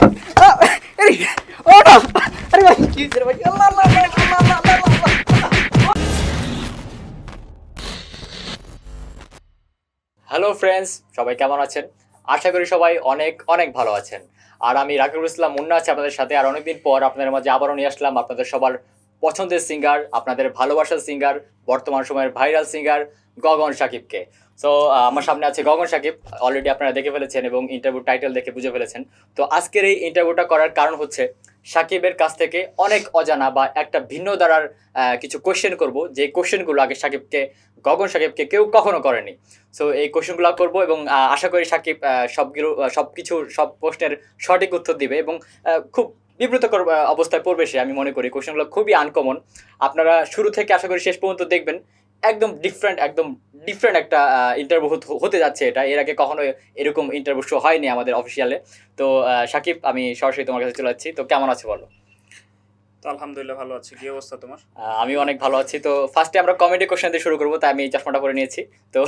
আরে ও না আরে ভাই কি হইছে রে ভাই আল্লাহ আল্লাহ আল্লাহ আল্লাহ আল্লাহ। হ্যালো ফ্রেন্ডস, সবাই কেমন আছেন? আশা করি সবাই অনেক অনেক ভালো আছেন। আর আমি রাকিবুল ইসলাম মুন্না আছি আপনাদের সাথে। আর অনেকদিন পর আপনাদের মাঝে আবারও নিয়ে আসলাম আপনাদের সবার পছন্দের সিঙ্গার, আপনাদের ভালোবাসার সিঙ্গার, বর্তমান সময়ের ভাইরাল সিঙ্গার গগন শাকিবকে। সো আমার সামনে আছে গগন শাকিব। অলরেডি আপনারা দেখে ফেলেছেন এবং ইন্টারভিউ টাইটেল দেখে বুঝে ফেলেছেন। তো আজকের এই ইন্টারভিউটা করার কারণ হচ্ছে শাকিবের কাছ থেকে অনেক অজানা বা একটা ভিন্ন ধারার কিছু কোশ্চেন করব, যে কোশ্চেনগুলো আগে গগন শাকিবকে কেউ কখনো করেনি। সো এই কোশ্চেনগুলো করবো এবং আশা করি সাকিব সব প্রশ্নের সঠিক উত্তর দিবে এবং খুব বিব্রতকর অবস্থায় পড়বে সে। আমি মনে করি কোশ্চেনগুলো খুবই আনকমন। আপনারা শুরু থেকে আশা করি শেষ পর্যন্ত দেখবেন। একদম ডিফারেন্ট একটা ইন্টারভিউ হতে যাচ্ছে এটা। এর আগে কখনো এরকম ইন্টারভিউ শো হয়নি আমাদের অফিসিয়ালে। তো সাকিব, আমি সরাসরি তোমার কাছে চলে যাচ্ছি। তো কেমন আছে বলো? তো আলহামদুলিল্লাহ ভালো আছি। কি অবস্থা তোমার? আমি অনেক ভালো আছি। তো ফার্স্টে আমরা কমেডি কোশ্চেন দিয়ে শুরু করবো, তাই আমি এই চশমাটা পরে নিয়েছি। তো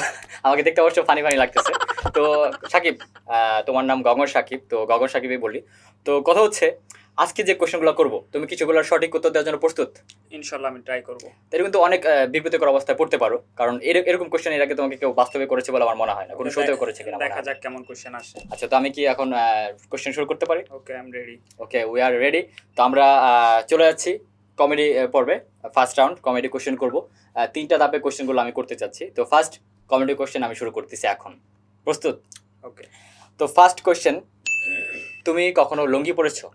আমাকে দেখতে অবশ্য ফানি ফানি লাগতেছে। তো সাকিব, তোমার নাম গগন শাকিব, তো গগন শাকিবই বলি। তো কথা হচ্ছে, আজকে যে কোশ্চেনগুলো করবো তুমি কিছুগুলোর সঠিক উত্তর দেওয়ার জন্য প্রস্তুত? ইনশাল্লাহ আমি ট্রাই করব। তাই কিন্তু অনেক বিব্রতকর অবস্থায় পড়তে পারো, কারণ এরকম কোশ্চেন এর আগে তোমাকে কেউ বাস্তবে করেছে বলে আমার মনে হয় না, কোনো শোতেও করেছে কিনা মনে দেখা হয় না। যাক কেমন কোশ্চেন আসে। আচ্ছা, তো আমি কি এখন কোশ্চেন শুরু করতে পারি? Okay, I am ready. Okay, we are ready. তো আমরা চলে যাচ্ছি কমেডি পর্বে। ফার্স্ট রাউন্ড কমেডি কোশ্চেন করব। তিনটা ধাপে কোশ্চেনগুলো আমি করতে চাচ্ছি। তো ফার্স্ট কমেডি কোশ্চেন আমি শুরু করতেছি এখন। প্রস্তুত? ওকে। তো ফার্স্ট কোশ্চেন, তুমি কখনো লুঙ্গি পরেছো?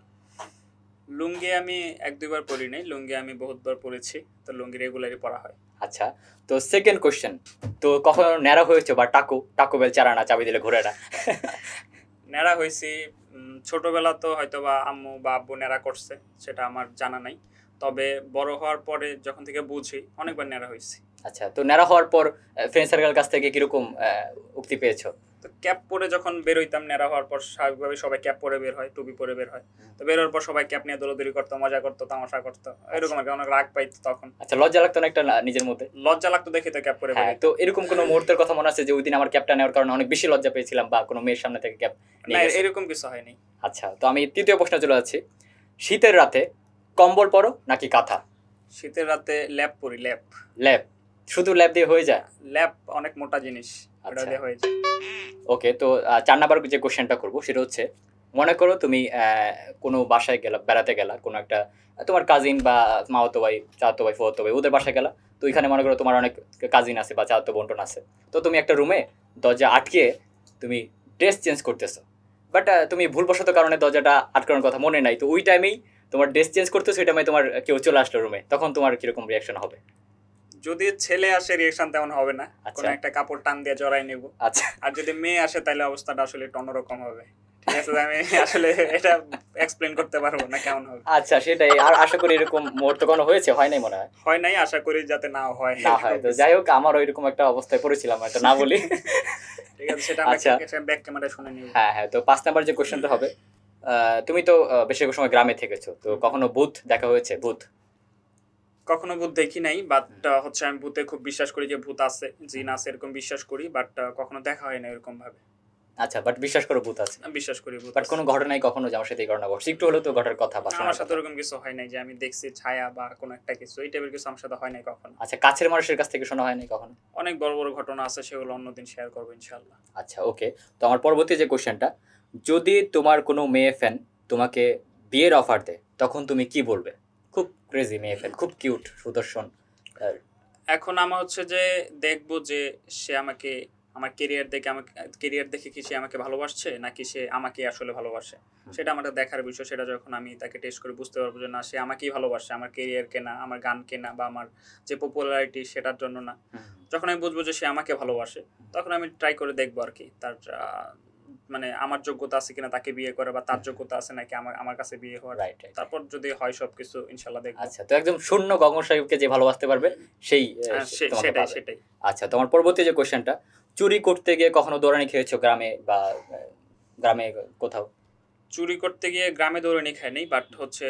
লুঙ্গি আমি এক দুইবার পরি নাই, লুঙ্গি আমি বহুতবার পরেছি। তো লুঙ্গি রেগুলারই পরা হয়। আচ্ছা, তো সেকেন্ড কোশ্চেন, তো কখনো ন্যাড়া হয়েছে বা টাকো বেল চারা না চাবি দিলে ঘুরে না? নেড়া হয়েছি। ছোটবেলা তো হয়তো বা আম্মু বা আব্বু নেড়া করছে, সেটা আমার জানা নাই। তবে বড় হওয়ার পরে যখন থেকে বুঝি অনেকবার নেড়া হয়েছি। আচ্ছা, তো ন্যাড়া হওয়ার পর ফ্রেন্ড সার্কেল কাছ থেকে কিরকম উক্তি পেয়েছো? তো ক্যাপ পরে যখন বের হইতাম, নেড়া হওয়ার পর স্বাভাবিকভাবে সবাই ক্যাপ পরে বের হয়, টুপি পরে বের হয়। তো বের হওয়ার পর সবাই ক্যাপ নিয়ে দৌড়াদৌড়ি করতো, মজা করতো, তামাশা করতো, এরকম আর কি। অনেক রাগ পাইতো তখন। আচ্ছা, লজ্জা লাগতো না একটা নিজের মধ্যে? লজ্জা লাগতো দেখে তো ক্যাপ পরে বের হ্যাঁ, হইতাম। তো এরকম কোনো মুহূর্তের কথা মনে আছে যে ওই দিন আমার ক্যাপটা নেওয়ার কারণে অনেক বেশি লজ্জা পেয়েছিলাম বা কোনো মেয়ের সামনে থেকে ক্যাপ না, নিয়ে গেছে? এরকম কিছু হয়নি। আচ্ছা, তো আমি তৃতীয় প্রশ্নে চলে যাচ্ছি। শীতের রাতে কম্বল পরো নাকি কাঁথা? শীতের রাতে ল্যাপ পরি, ল্যাপ। ল্যাপ? শুধু ল্যাপ দিয়ে হয়ে যায়? ল্যাপ অনেক মোটা জিনিস, ওটা আচ্ছা, দিয়ে হয়ে যায়। ওকে। তো 4 নাম্বার যে কোশ্চেনটা করবো সেটা হচ্ছে, মনে করো তুমি কোনো বাসায় গেলা, বেড়াতে গেলা, কোনো একটা তোমার কাজিন বা মামাতো ভাই, চাচাতো ভাই, ফুফাতো ভাই ওদের বাসায় গেলা। তো ওইখানে মনে করো তোমার অনেক কাজিন আছে বা চাচাতো বন্টন আছে। তো তুমি একটা রুমে দরজা আটকে তুমি ড্রেস চেঞ্জ করতেছো, বাট তুমি ভুলবশত কারণে দরজাটা আটকানোর কথা মনে নাই। তো ওই টাইমেই তোমার ড্রেস চেঞ্জ করতেছো, ওই টাইমে তোমার কেউ চলে আসলো রুমে, তখন তোমার কিরকম রিয়াকশন হবে? যদি ছেলে আসে রিয়েকশন তেমন হবে না, আচ্ছা। কোনো একটা কাপড় টান দিয়ে জড়াই নেব। আচ্ছা, আর যদি মেয়ে আসে তাহলে অবস্থাটা আসলে একটু অন্যরকম হবে। ঠিক আছে, আমি আসলে এটা এক্সপ্লেন করতে পারবো না কেমন হবে। আচ্ছা, সেটাই। আর আশা করি এরকম মুহূর্ত কোনো হয়েছে, হয় নাই মনে হয়? হয় নাই, আশা করি যাতে না হয়। না হয়। তো যাই হোক, আমারও এরকম একটা অবস্থায় পড়েছিলাম, এটা না বলি। ঠিক আছে, সেটা আমরা আচ্ছা, ব্যাক ক্যামেরায় শুনে নিব। হ্যাঁ হ্যাঁ। তো 5 নাম্বার যে কোশ্চেনটা হবে, তুমি তো বেশিরভাগ সময় গ্রামে থেকেছো, তো কখনো ভূত দেখা হয়েছে? ভূত? কখনো ভূত দেখি নাই, বাট হচ্ছে আমি ভূতে খুব বিশ্বাস করি, যে ভূত আছে, জিন আছে, এরকম বিশ্বাস করি। বাট কখনো দেখা হয় না এরকম ভাবে। আচ্ছা, বাট বিশ্বাস করো ভূত আছে? আমি বিশ্বাস করি ভূত বাট আছে। কোনো ঘটনাই কখনো যে আমার সাথে এই ঘটনা ঘটছে, একটু হলেও তো ঘটার কথা বা আমার শোনার সাথে কথা? ওরকম কিছু হয় নাই যে আমি দেখছি ছায়া বা কোনো একটা কিছু, এই টাইপের কিছু আমার সাথে হয় নাই কখনো। আচ্ছা, কাছের মানুষের কাছ থেকে শোনা হয়নি কখনো? অনেক বড় বড় ঘটনা আছে, সেগুলো অন্যদিন শেয়ার করবো ইনশাল্লাহ। আচ্ছা, ওকে। তো আমার পরবর্তী যে কোশ্চেনটা, যদি তোমার কোনো মেয়ে ফ্যান তোমাকে বিয়ের অফার দেয়, তখন তুমি কি বলবে? খুব ক্রেজি মেয়ে ফ্যান, খুব কিউট, সুদর্শন। আহ, এখন আমার হচ্ছে যে দেখবো যে সে আমাকে, আমার কেরিয়ার দেখে কি সে আমাকে ভালোবাসছে নাকি সে আমাকে আসলে ভালোবাসে, সেটা আমার দেখার বিষয়। সেটা যখন আমি তাকে টেস্ট করে বুঝতে পারবো যে না, সে আমাকেই ভালোবাসে, আমার কেরিয়ারকে না, আমার গানকে না, বা আমার যে পপুলারিটি সেটার জন্য না। যখন আমি বুঝবো যে সে আমাকে ভালোবাসে, তখন আমি ট্রাই করে দেখবো আর কি, তার মানে আমার যোগ্যতা আছে কিনা তাকে বিয়ে করে, বা তার যোগ্যতা আছে নাকি আমার আমার কাছে বিয়ে হওয়ার। Right right. তারপর যদি হয় সবকিছু ইনশাল্লাহ দেখবো। আচ্ছা, তো একদম শূন্য গগন সাহেবকে যে ভালোবাসতে পারবে সেই তোমাকে সেটাই পাবে। সেটাই। আচ্ছা, তোমার পরবর্তী যে কোশ্চেনটা, চুরি করতে গিয়ে কখনো দৌড়ানি খেয়েছো গ্রামে বা গ্রামে কোথাও? চুরি করতে গিয়ে গ্রামে দৌড়ানি খাই নাই, বাট হচ্ছে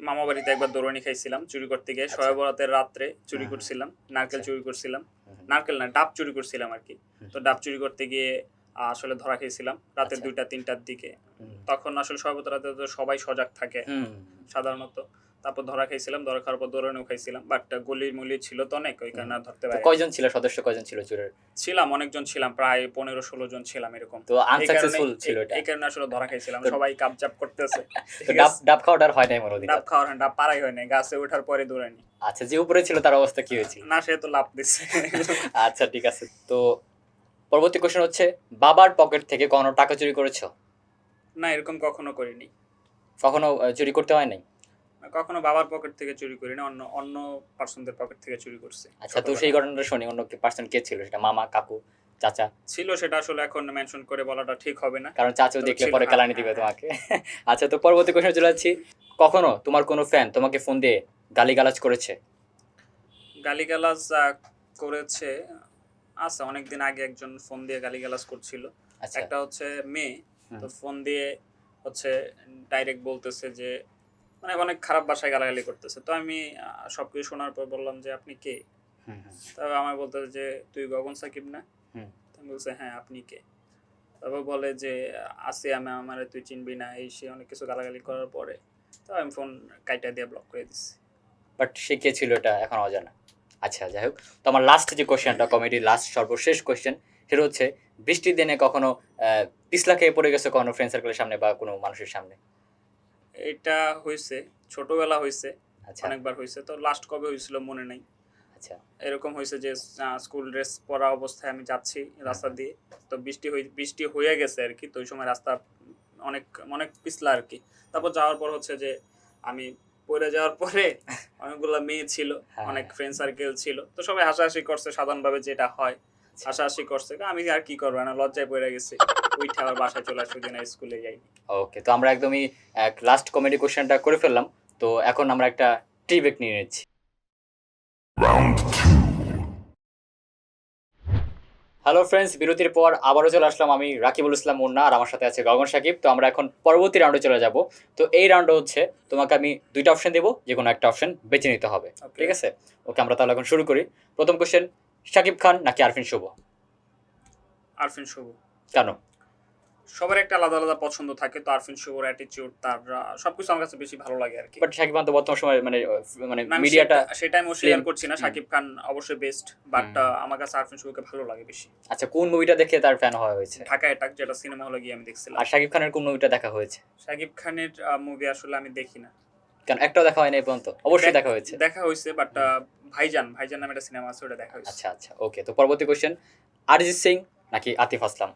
মামা বাড়িতে একবার দৌড়ানি খাইছিলাম চুরি করতে গিয়ে। আচ্ছা। শবে বরাতের রাত্রে চুরি হুম। করছিলাম, নারকেল আচ্ছা। চুরি করছিলাম। হুম। নারকেল না, ডাব চুরি করছিলাম আর কি। তো ডাব চুরি করতে গিয়ে আসলে ধরা খেয়েছিলাম রাতের আচ্ছা। 2টা-3টার দিকে। হুম। তখন আসলে সর্বত রাতে তো সবাই সজাগ থাকে হুম। সাধারণত। তারপর ধরা খাইছিলাম, ধরা খাওয়ার পর দৌড়ানিও খাইছিলাম। বাট গলি-মলি ছিল তো অনেক, ওই হুম। কারণে আর ধরতে তো পারি নাই। কয়জন ছিল, সদস্য কয়জন ছিল চোরের? ছিলাম, অনেকজন ছিলাম। প্রায় ১৫-১৬ জন ছিলাম এরকম। তো এই কারণে আনসাকসেসফুল ছিল এটা। এই কারণে আসলে ধরা খাইছিলাম। তো সবাই কাপজাপ করতেছে। তো ঠিক ডাব আছে? ডাব খাওয়াটা আর হয় নাই মনে অধিকার। ডাব খাওয়ার ডাব পাড়াই হয় নাই। গাছে ওঠার পরে দৌড়ানি। আচ্ছা, যে উপরে ছিল তার অবস্থা কি হয়েছিল? না, সে তো লাফ দিচ্ছে। আচ্ছা, ঠিক আছে। তো পরবর্তী কোয়েশ্চেন হচ্ছে, বাবার পকেট থেকে কখনো টাকা চুরি করেছো? না, এরকম কখনো করিনি। কখনো চুরি করতে হয় নাই? কখনো বাবার পকেট থেকে চুরি করিনি। অন্য অন্য পারসনদের পকেট থেকে চুরি করছি আচ্ছা, তো সেই ছোটবেলায়। ঘটনাটা শুনি, অন্য পার্সন কে ছিল সেটা? মামা, কাকু, চাচা? ছিল, সেটা আসলে এখন মেনশন করে বলাটা ঠিক হবে না। কারণ চাচু তবে দেখলে ছিল, পরে হ্যাঁ, কেলানি দিবে হ্যাঁ, হ্যাঁ। তোমাকে। আচ্ছা, তো পরবর্তী কোয়েশ্চেন চলে যাচ্ছি। কখনো তোমার কোনো ফ্যান তোমাকে ফোন দিয়ে গালিগালাজ করেছে? গালিগালাজ করেছে। আচ্ছা, অনেকদিন আগে একজন ফোন দিয়ে গালিগালাজ করছিল। আচ্ছা। একটা হচ্ছে মেয়ে, হুম। তো ফোন দিয়ে হচ্ছে ডাইরেক্ট বলতেছে যে মানে অনেক খারাপ ভাষায় গালাগালি করতেছে। তো আমি সবকিছু শোনার পর বললাম যে, "আপনি কে?" হুম। হুম। তবে আমায় বলতেছে যে, "তুই গগন সাকিব না?" হুম। তো আমি বলছি, "হ্যাঁ, আপনি কে?" তারপর বলে যে, "আছি আমি, আমারে তুই চিনবি না।" এই সেই অনেক কিছু গালাগালি করার পরে তো আমি ফোন কাইটা দিয়ে ব্লক করে দিছি। বাট সে কে ছিল এটা এখন অজানা। আচ্ছা, যাই হোক। তো আমার লাস্ট যে কোয়েশ্চেনটা, কমেডির লাস্ট সর্বশেষ কোয়েশ্চেন, সেটা হচ্ছে, বৃষ্টির দিনে কখনো পিছলা খেয়ে পড়ে গেছো কখনো ফ্রেন্ড সার্কেলের সামনে বা কোনো মানুষের সামনে? এটা হইছে, ছোটবেলা হইছে, আচ্ছা। অনেকবার হইছে। তো লাস্ট কবে হইছিল মনে নাই। আচ্ছা। এরকম হয়েছে যে স্কুল ড্রেস পরা অবস্থায় আমি যাচ্ছি রাস্তা হুম। দিয়ে। তো বৃষ্টি হয়ে গেছে আরকি। তো ওই সময় রাস্তা অনেক অনেক পিছলা আরকি। তারপর যাওয়ার পর হচ্ছে যে আমি পইড়া যাওয়ার পরে অনেকগুলা মেয়ে ছিল, হ্যাঁ, অনেক হ্যাঁ। ফ্রেন্ড সার্কেল ছিল। তো সবাই হাসাহাসি করছে সাধারণভাবে, যেটা হয়। আচ্ছা। হাসাহাসি করছে। আমি আর কি করব? না, লজ্জায় পইড়া গেছি। উইঠা আবার বাসায় চলে আসছি, ওইদিন আর স্কুলে যাইনি। ওকে, তো আমরা একদমই এক লাস্ট কমেডি কোয়েশ্চেনটা করে ফেললাম। তো এখন আমরা একটা টি ব্রেক নিয়ে নিচ্ছি। হ্যালো ফ্রেন্ডস, বিরতির পর আবারও চলে আসলাম আমি, রাকিবুল ইসলাম মুন্না, আর আমার সাথে আছে গগন সাকিব। তো আমরা এখন পরবর্তী রাউন্ডে চলে যাব। তো এই রাউন্ডে হচ্ছে, তোমাকে আমি ২টা অপশন দেব, যেকোনো একটা অপশন বেছে নিতে হবে। ওকে। ঠিক আছে? ওকে, আমরা তাহলে এখন শুরু করি। প্রথম কোয়েশ্চেন, শাকিব খান নাকি আরফিন শুভ? আরফিন শুভ। কেন? সবার একটা আলাদা, আলাদা পছন্দ থাকে। তো আরফিন শুভর অ্যাটিটিউড, তার সবকিছু আমার কাছে বেশি ভালো লাগে আরকি। বাট শাকিব খান তো বর্তমান সময়ে মানে না, আমি মিডিয়াটা সেটা আমি স্লিম। অস্বীকার করছি না। শাকিব খান অবশ্যই বেস্ট। বাট হুম। আমার কাছে আরফিন শুভকে ভালো লাগে বেশি। আচ্ছা, কোন মুভিটা দেখে তার ফ্যান হওয়া হয়েছে? ঢাকা অ্যাটাক, যেটা সিনেমা হলে গিয়ে আমি দেখছিলাম। আর শাকিব খানের কোন মুভিটা দেখা হয়েছে? শাকিব খানের মুভি আসলে আমি দেখি না। কেন, একটাও দেখা হয়নি এই পর্যন্ত? অবশ্যই দেখা হয়েছে। দেখা হইছে, বাট হুম। ভাইজান নামে একটা সিনেমা আছে, ওটা দেখা হইছে। আচ্ছা, আচ্ছা, ওকে। তো পরবর্তী কোয়েশ্চেন, অরিজিৎ সিং নাকি আতিফ আসলাম?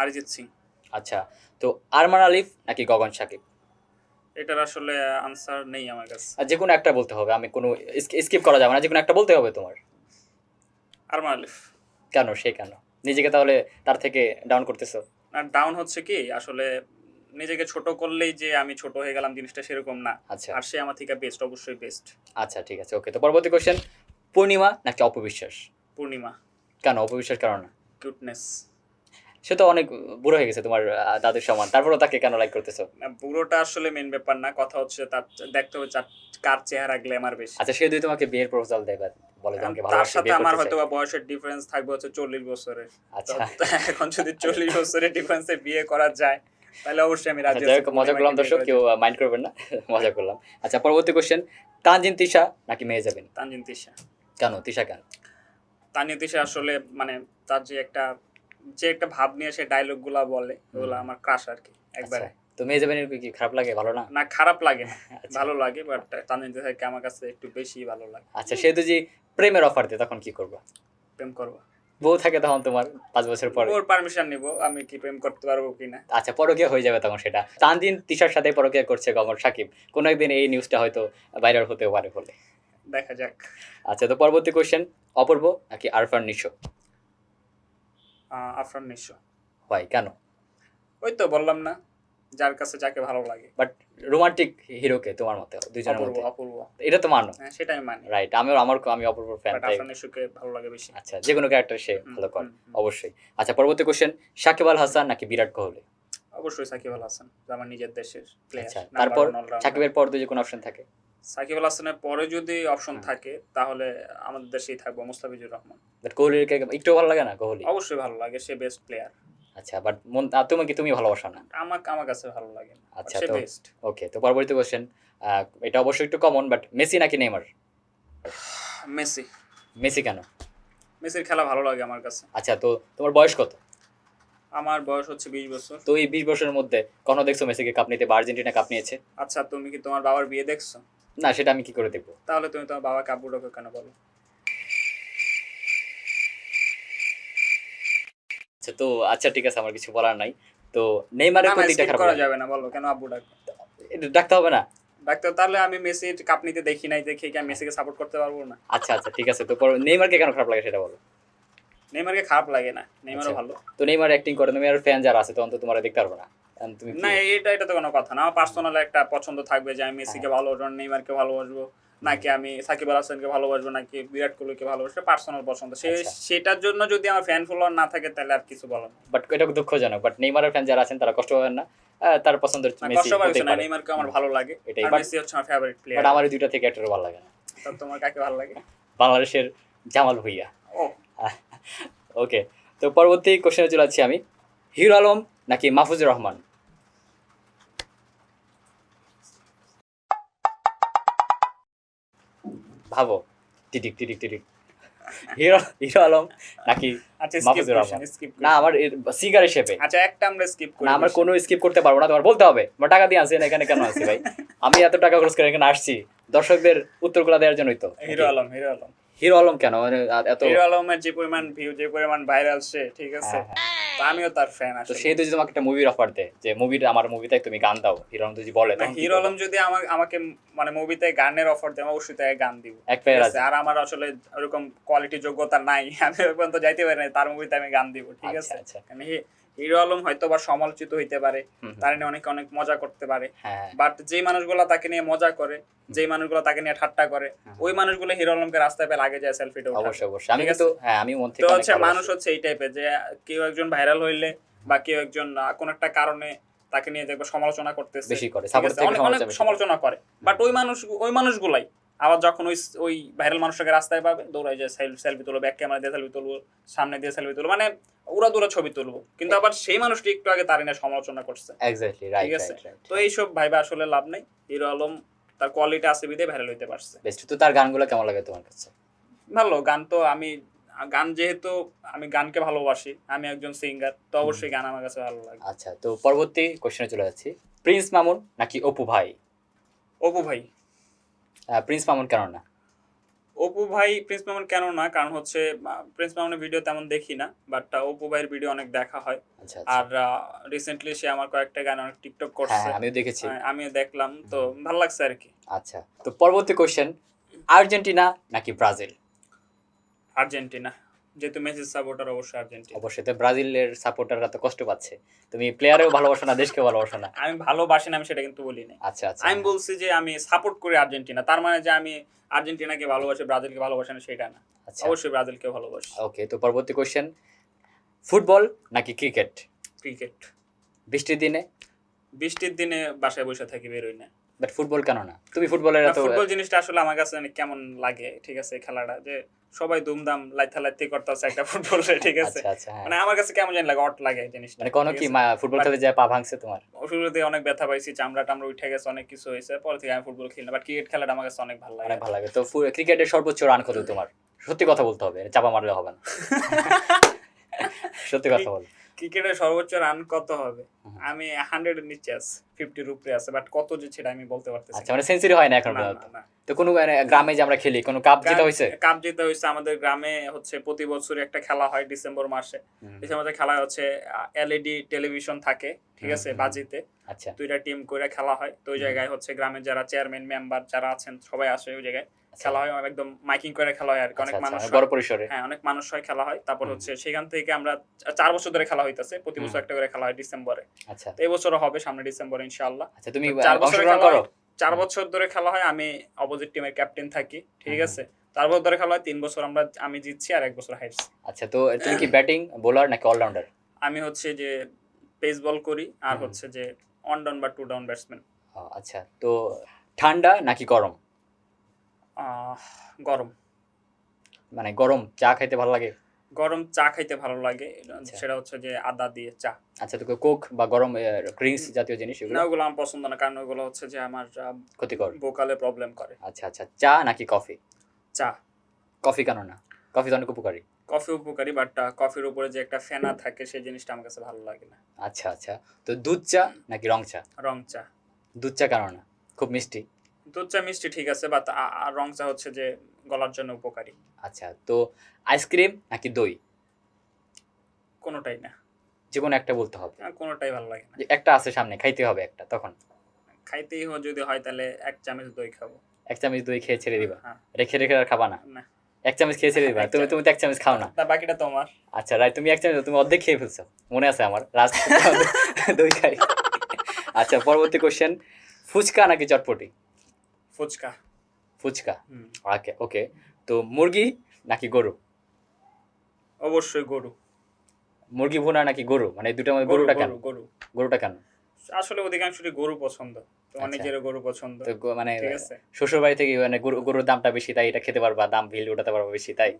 অরিজিৎ সিং। আচ্ছা, তো আরমান আলিফ নাকি গগন শাকিব? এটার আসলে আনসার নেই আমার কাছে। আর যেকোনো একটা বলতে হবে, আমি কোনো স্কিপ করা যাবে না, যেকোনো একটা বলতে হবে তোমার। আরমান আলিফ। কেন, সে কেন? নিজেকে তাহলে তার থেকে ডাউন করতেছো? আর ডাউন হচ্ছে কি, আসলে নিজেকে ছোট করলেই যে আমি ছোট হয়ে গেলাম, জিনিসটা সেরকম না। আচ্ছা। আর সে আমার থেকে বেস্ট, অবশ্যই বেস্ট। আচ্ছা, ঠিক আছে, ওকে। তো পরবর্তী কোয়েশ্চেন, পূর্ণিমা নাকি অপবিশ্বাস? পূর্ণিমা। কেন অপবিশ্বাস, কেন না? কিউটনেস। সে তো অনেক বুড়ো হয়ে গেছে তোমার দাদুর সমান, তারপরেও তাকে কেন লাইক করতেছো? না, পুরোটা আসলে মেন ব্যাপার না। কথা হচ্ছে তার দেখতে হবে কার চেহারা গ্ল্যামার বেশি। আচ্ছা, সে যদি তোমাকে বিয়ের প্রপোজাল দেয় বা বলে তোমাকে তার ভালোবাসে, সাথে বিয়ে আমার করতে হয়তো চাই। বা বয়সের ডিফারেন্স থাকবে হচ্ছে 40 বছরের। তো আচ্ছা। এখন যদি 40 বছরের ডিফারেন্সে বিয়ে করা যায়, তাহলে অবশ্যই আমি রাজি যাই আছি হোক, মজা করলাম পূর্ণিমাকে বিয়ে দর্শক, করার কেউ জন্য। মাইন্ড করবেন না। মজা করলাম। আচ্ছা, পরবর্তী কোশ্চেন, তানজিন তিশা নাকি মেহজাবিন? তানজিন তিশা। কেন তিশা, কেন? তানজিন তিশা আসলে মানে তার যে একটা ভাব নিয়ে সে ডায়লগ গুলা বলে, ওগুলো আমার ক্রাশ আর কি, আচ্ছা, একবারে। তো মেহজাবিনের কি খারাপ লাগে, ভালো না? না, খারাপ লাগে না, আচ্ছা। ভালো লাগে। বাট তানজিন তিশাকে আমার কাছে একটু বেশি ভালো লাগে। আচ্ছা, সে যদি প্রেমের অফার দেয় তখন কি করবা? প্রেম করবো। বউ থাকে তখন তোমার ৫ বছর পরে? ওর পারমিশন নিব, আমি কি প্রেম করতে পারবো কিনা। আচ্ছা, পরকীয়া হয়ে যাবে তখন সেটা। তানজিন তিশার সাথে পরকীয়া করছে গগন শাকিব, কোনো একদিন এই নিউজটা হয়তো ভাইরাল হতেও পারে বলে। দেখা যাক। আচ্ছা, তো পরবর্তী কোশ্চেন, অপূর্ব নাকি আরফান নিশো? আফরান নিশো। হয়, কেন? ওই তো বললাম না, যার কাছে যাকে ভালো লাগে। বাট রোমান্টিক হিরোকে তোমার মতে, দুইজনের অপূর্ব, মধ্যে? অপূর্ব। এটা তো মানো। হ্যাঁ, সেটা আমি মানি। রাইট, আমি অপূর্ব ফ্যান, বাট তাই। আফরান নিশোকে ভালো লাগে বেশি। আচ্ছা, যেকোনো ক্যারেক্টার সে ভালো করে, হুম, হুম। অবশ্যই। আচ্ছা, পরবর্তী কোশ্চেন, সাকিব আল হাসান নাকি বিরাট কোহলি? অবশ্যই সাকিব আল হাসান, যে আমার নিজের দেশের প্লেয়ার। আচ্ছা, তারপর সাকিবের পর যদি কোনো অপশন থাকে? সাকিব আল হাসানের পরে যদি অপশন থাকে তাহলে আমাদের দেশেই থাকবো মুস্তাফিজুর রহমান। বাট কোহলির একটু ভালো লাগে না কোহলি? অবশ্যই ভালো লাগে, সে বেস্ট প্লেয়ার। আচ্ছা, বাট তুমি ভালোবাসো না? আমার কাছে ভালো লাগে না, আচ্ছা, সে তো বেস্ট। ওকে, তো পরবর্তী কোশ্চেন, এটা অবশ্যই একটু কমন, বাট মেসি নাকি নেইমার? মেসি। মেসি কেন? মেসির খেলা ভালো লাগে আমার কাছে। আচ্ছা, তো তোমার বয়স কত? আমার বয়স হচ্ছে 20 বছর। তো এই 20 বছরের মধ্যে কখনো দেখছো মেসিকে কাপ নিতে বা আর্জেন্টিনা কাপ নিয়েছে? আচ্ছা, তুমি কি তোমার বাবার বিয়ে দেখছো? না, সেটা আমি কি করে দেখবো? তাহলে তুমি তোমার বাবাকে আব্বু ডাকো কেন বলো? আচ্ছা, তো আচ্ছা ঠিক আছে, আমার কিছু বলার নাই। তো নেইমারের কোন দিকটা skip খারাপ করা লাগে? যাবে না, বলো কেন আব্বু ডাকো? এটা ডাকতে হবে না? ডাক্তার, তাহলে আমি মেসির কাপ নিতে দেখি নাই দেখে কি আমি মেসিকে সাপোর্ট করতে পারবো না? আচ্ছা আচ্ছা ঠিক আছে, তো নেইমারকে কেন খারাপ লাগে সেটা বলো। নেইমারকে খারাপ লাগে না, নেইমারও আচ্ছা, ভালো। তো নেইমার অ্যাক্টিং করে, তুমি আর ফ্যান যারা আছে তখন তো তোমার দেখতে পারবো না, কারণ তুমি না, এটা তো কোনো কথা না। আমার পার্সোনাল একটা পছন্দ থাকবে যে আমি মেসিকে ভালোবাসবো, নেইমারকে ভালোবাসবো, নাকি আমি সাকিব আল হাসানকে ভালোবাসবো, নাকি বিরাট কোহলিকে ভালোবাসবো, পার্সোনাল পছন্দ। আচ্ছা। সেটার জন্য যদি আমার ফ্যান ফলোয়ার না থাকে তাহলে আর কিছু বলার না। বাট এটা দুঃখজনক, বাট নেইমারের ফ্যান যারা আছেন তারা কষ্ট পাবেন না, তার পছন্দের মেসি কষ্ট পাবে হতেই না, পারে। নেইমারকে আমার ভালো লাগে, এটাই, আর বাট মেসি হচ্ছে আমার ফেভারিট প্লেয়ার। আমার এই দুইটা থেকে একটা ভালো লাগে না। তো তোমার কাকে ভালো লাগে? বাংলাদেশের জামাল ভুঁইয়া। ও, ওকে, তো পরবর্তী কোশ্চেনে চলে যাচ্ছি আমি। হিরো আলম নাকি মাহফুজুর রহমান? ভাবো, টিটিক টিটিক টিটিক। হিরো আলম নাকি আচ্ছা skip Mahfuzur question, Rahman? Skip না, আমার সিগার হিসেবে। আচ্ছা, একটা আমরা স্কিপ করি। না, আমার কোনো স্কিপ করতে পারবো না, তোমার বলতে হবে। আমার টাকা দিয়ে আসেন এখানে, কেন আসি ভাই? আমি এত টাকা খরচ করে এখানে আসছি দর্শকদের উত্তরগুলো দেওয়ার জন্যই তো। Hero Alam, hero Alam. Hero Alam কেন, মানে এত? হিরো আলমের যে পরিমাণ ভিউ, যে পরিমাণ ভাইরাল সে, ঠিক আছে, হ্যাঁ, তো আমিও তার ফ্যান তো আসলে। সে যদি তোমাকে একটা মুভির অফার দেয় যে মুভিটা, আমার মুভিতে তুমি গান দাও, হিরো আলম যদি বলে, না, তখন কি হিরো করবে? আলম যদি আমাকে মানে মুভিতে গানের অফার দেয়, আমি অবশ্যই তাকে গান দিব। এক পেয়ার ঠিক আছে। আছে? আর আমার আসলে ওরকম কোয়ালিটি যোগ্যতা নাই, আমি ওই পর্যন্ত যাইতে পারি না, তার মুভিতে আমি গান দিব, ঠিক আচ্ছা, আছে? আচ্ছা। কারণ হিরো আলম হয়তো বা সমালোচিত হইতে পারে, তার নিয়ে অনেক অনেক মজা করতে পারে, হ্যাঁ, বাট যেই মানুষগুলো তাকে নিয়ে মজা করে, যেই মানুষগুলো তাকে নিয়ে ঠাট্টা করে, ওই মানুষগুলো হিরো আলমকে রাস্তায় পেলে আগে যায় সেলফিটা ওঠায়। অবশ্যই অবশ্যই, আমি ঠিক কিন্তু আছে? হ্যাঁ, আমি মন থেকে তো অনেক হচ্ছে ভালোবাসি। মানুষ হচ্ছে এই টাইপের, যে কেউ একজন ভাইরাল হইলে বা কেউ একজন কোনো একটা কারণে তাকে নিয়ে দেখবে সমালোচনা করতেছে, বেশি করে, ঠিক সাপোর্ট আছে? থেকে অনেক অনেক সমালোচনা করে, বাট ওই মানুষগুলাই আবার যখন ওই ভাইরাল মানুষটাকে রাস্তায় পাবে, দৌড়ায় যায় সেলফি তুলবো, ব্যাক ক্যামেরা দিয়ে সেলফি তুলবো, সামনে দিয়ে সেলফি তুলবো, মানে উড়া দুরা ছবি তুলবো, কিন্তু আবার সেই মানুষটি একটু আগে তার নিয়ে সমালোচনা করছে। এক্স্যাক্টলি, রাইট ঠিক আছে? Right right. তো এইসব ভাইবা আসলে লাভ নাই। হিরো আলম তার কোয়ালিটি আছে বিদে ভাইরাল হইতে পারছে। বেস্ট। তো তার গানগুলো কেমন লাগে তোমার কাছে? ভালো গান তো গান যেহেতু আমি গানকে ভালোবাসি, আমি একজন সিঙ্গার, তো অবশ্যই গান আমার কাছে ভালো লাগে। আচ্ছা, তো পরবর্তী কোশ্চেনে চলে যাচ্ছি। প্রিন্স মামুন নাকি অপু ভাই? অপু ভাই। প্রিন্স মামুন কেন না? অপু ভাই, প্রিন্স মামুন কেন না, কারণ হচ্ছে প্রিন্স মামুনের ভিডিও তেমন দেখি না, বাট অপু ভাইয়ের ভিডিও অনেক দেখা হয়। আচ্ছা আর আচ্ছা, রিসেন্টলি সে আমার কয়েকটা গান অনেক টিকটক হ্যাঁ করছে, হ্যাঁ, আমিও দেখেছি। আমিও দেখলাম, তো ভালো লাগছে আর কি। আচ্ছা, তো পরবর্তী কোশ্চেন, আর্জেন্টিনা নাকি ব্রাজিল? আর্জেন্টিনা, যেহেতু মেসির সাপোর্টার, অবশ্যই আর্জেন্টিনা। অবশ্যই, তো ব্রাজিলের সাপোর্টাররা তো কষ্ট পাচ্ছে, তুমি প্লেয়ারেও ভালোবাসো না, দেশকেও ভালোবাসো না। আমি ভালোবাসি না, আমি সেটা কিন্তু বলি না। আচ্ছা আচ্ছা, আমি বলছি যে আমি সাপোর্ট করি আর্জেন্টিনা, তার মানে যে আমি আর্জেন্টিনাকে ভালোবাসি, ব্রাজিলকে ভালোবাসি না সেটা না। আচ্ছা, অবশ্যই ব্রাজিলকে ভালোবাসি। ওকে, তো পরবর্তী কোশ্চেন, ফুটবল নাকি ক্রিকেট? ক্রিকেট। বৃষ্টির দিনে? বৃষ্টির দিনে বাসায় বসে থাকি, বেরোই না। বাট ফুটবল কেন না? তুমি ফুটবলের এত ফুটবল জিনিসটা আসলে আমার কাছে অনেক কেমন লাগে, ঠিক আছে? খেলাটা যে সবাই দুমদাম লাইথি করতেছে একটা ফুটবলে, ঠিক আছে? আচ্ছা আচ্ছা, হ্যাঁ। মানে আমার কাছে কেমন জানি লাগে, অট লাগে জিনিসটা। মানে কোনো কি ফুটবল খেলতে যায় পা ভাঙছে তোমার? শুরুতে অনেক ব্যথা পাইছি, চামড়া টামড়া উঠে গেছে, অনেক কিছু হয়েছে, পরে থেকে আমি ফুটবল খেলি না, বাট ক্রিকেট খেলাটা আমার কাছে অনেক ভালো লাগে। অনেক ভালো লাগে। তো ক্রিকেটের সর্বোচ্চ রান কত তোমার? সত্যি কথা বলতে হবে, চাপা মারলে হবে না। সত্যি কথা বল। ক্রিকেটের সর্বোচ্চ রান কত হবে? আমি 100 এর নিচে আছে, 50 এর উপরে আছে, বাট কত যে সেটা আমি বলতে পারতেছি আচ্ছা, মানে সেঞ্চুরি হয় না এখন না। পর্যন্ত? তো কোনো গ্রামে যে আমরা খেলি, কোনো কাপ জেতা হয়েছে? কাপ জিতা হয়েছে আমাদের গ্রামে, হচ্ছে প্রতি বছর একটা খেলা হয় ডিসেম্বর মাসে। ডিসেম্বরে খেলা হচ্ছে, এলইডি টেলিভিশন থাকে, ঠিক আছে, বাজিতে। আচ্ছা, দুইটা টিম করে খেলা হয়, তো ওই জায়গায় হচ্ছে গ্রামের যারা চেয়ারম্যান মেম্বার যারা আছেন সবাই আসে ওই জায়গায়, খেলা হয় একদম মাইকিং করে খেলা হয় আর কি, অনেক মানুষ বড় পরিসরে। হ্যাঁ, অনেক মানুষ হয়, খেলা হয়। তারপর হচ্ছে সেখান থেকে আমরা 4 বছর ধরে খেলা হইতাছে, প্রতি বছর একটা করে খেলা হয় ডিসেম্বরে। আচ্ছা, তো এই বছরও হবে সামনে ডিসেম্বরে ইনশাআল্লাহ। আচ্ছা, তুমি 4 বছর অংশগ্রহণ করো? 4 বছর ধরে খেলা হয়, আমি অপোজিট টিমের ক্যাপ্টেন থাকি, ঠিক আছে? 4 বছর ধরে খেলা হয়, 3 বছর আমি জিতছি আর 1 বছর হারছি। আচ্ছা, তো তুমি কি ব্যাটিং, বোলার নাকি অলরাউন্ডার? আমি হচ্ছে যে পেস বল করি, আর হচ্ছে যে অন ডাউন বা টু ডাউন ব্যাটসম্যান। আচ্ছা, তো ঠান্ডা নাকি গরম? গরম মানে গরম চা খাইতে ভালো লাগে? গরম চা খাইতে ভালো লাগে, আচ্ছা। সেটা হচ্ছে যে আদা দিয়ে চা। আচ্ছা, তোকে কোক বা গরম ড্রিঙ্কস জাতীয় জিনিস না, এগুলো ওগুলো আমার পছন্দ না, কারণ ওগুলো হচ্ছে যে আমার ক্ষতিকর? ভোকালে প্রবলেম করে। আচ্ছা আচ্ছা, চা নাকি কফি? চা। কফি কেন না? কফি তো অনেক উপকারী। কফি উপকারী, বাট কফির উপরে যে একটা ফেনা থাকে সেই জিনিসটা আমার কাছে ভালো লাগে না। আচ্ছা আচ্ছা, তো দুধ চা নাকি রং চা? রং চা। দুধ চা কেন না? খুব মিষ্টি। দুধ চা মিষ্টি ঠিক আছে, বাট রং চা হচ্ছে যে গলার জন্য উপকারী। আচ্ছা, তো আইসক্রিম নাকি দই? কোনোটাই না। যে কোনো একটা বলতে হবে। কোনোটাই ভালো লাগে না। যে একটা আছে সামনে, খাইতে হবে একটা, তখন খাইতেই যদি হয় তাহলে 1 চামচ দই খাবো। এক চামচ দই খেয়ে ছেড়ে দিবা? হ্যাঁ। রেখে রেখে আর খাবা না? না। এক চামচ খেয়ে ছেড়ে দিবা? এক তুমি চামচ। তুমি তো এক চামচ খাও না। তা বাকিটা তোমার। আচ্ছা রাইট, তুমি এক চামচ, তুমি অর্ধেক খেয়ে ফেলছো, মনে আছে আমার লাস্ট দই খাই। আচ্ছা, পরবর্তী কোশ্চেন, ফুচকা নাকি চটপটি? ফুচকা। ফুচকা। হুম। ওকে ওকে, তো মুরগি নাকি গরু? অবশ্যই গরু। মুরগি ভুনা নাকি গরু, মানে এই দুটোর মধ্যে গরু গরুটা কেন? গরু গরু। গরুটা কেন? আসলে অধিকাংশই গরু পছন্দ, তোমার আচ্ছা। নিজেরও গরু পছন্দ। তো মানে ঠিক আছে। শ্বশুর বাড়ি থেকে মানে গরুর দামটা বেশি তাই এটা খেতে পারবা, দাম ভ্যালু উঠাতে পারবা বেশি তাই?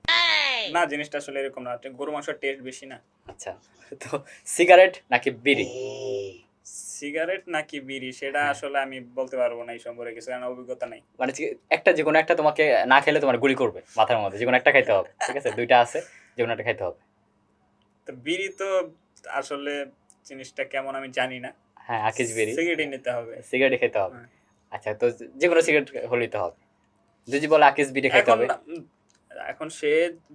না, জিনিসটা আসলে এরকম না, গরু মাংসের টেস্ট বেশি না। আচ্ছা, তো সিগারেট নাকি বিড়ি? সিগারেট নাকি বিড়ি সেটা হ্যাঁ। আসলে আমি বলতে পারবো না এই সম্পর্কে কিছু, কারণ অভিজ্ঞতা নেই। মানে একটা, যে কোনো একটা তোমাকে না খেলে তোমার গুলি করবে মাথার মধ্যে, যে কোনো একটা খাইতে হবে, ঠিক আছে? দুইটা আছে, যে কোনো একটা খাইতে হবে। তো বিড়ি তো আসলে জিনিসটা কেমন আমি জানি না। হ্যাঁ, আকিস বিড়ি। সিগারেটই নিতে হবে। সিগারেটই খেতে হবে। হ্যাঁ। আচ্ছা, তো যে কোনো সিগারেট হলেই তো হবে। যদি বলে আকিস বিড়ি খাইতে এখন হবে। এখন সে